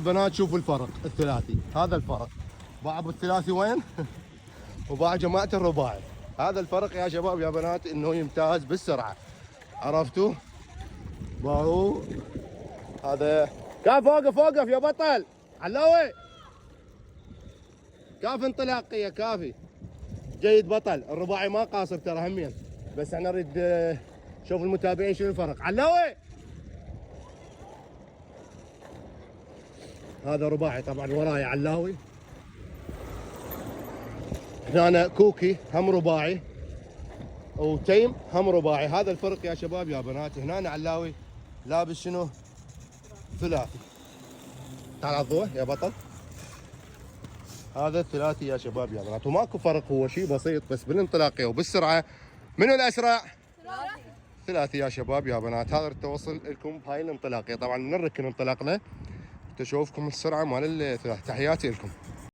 بنات شوفوا الفرق الثلاثي، هذا الفرق. باع ابو الثلاثي وين؟ وباع جماعه الرباعي. هذا الفرق يا شباب يا بنات، انه يمتاز بالسرعه. عرفتوا؟ باعوا هذا. كاف وقف وقف يا بطل علاوي. كاف انطلاقيه كافي. جيد بطل. الرباعي ما قاصر ترى همين، بس احنا نريد شوف المتابعين شنو الفرق. علاوي هذا رباعي طبعا وراي علاوي. هنا كوكي هم رباعي، وتيم هم رباعي. هذا الفرق يا شباب يا بنات. هنا علاوي لابس شنو؟ ثلاثي. تعال على الضوء يا بطل. هذا الثلاثي يا شباب يا بنات، وماكو فرق، هو شيء بسيط بس بالانطلاقيه وبالسرعه. منو الاسرع؟ ثلاثي يا شباب يا بنات. هذا التوصل لكم بهاي الانطلاقيه. طبعا من الركن انطلقنا، تشوفكم السرعه مال الثلاثي. تحياتي لكم.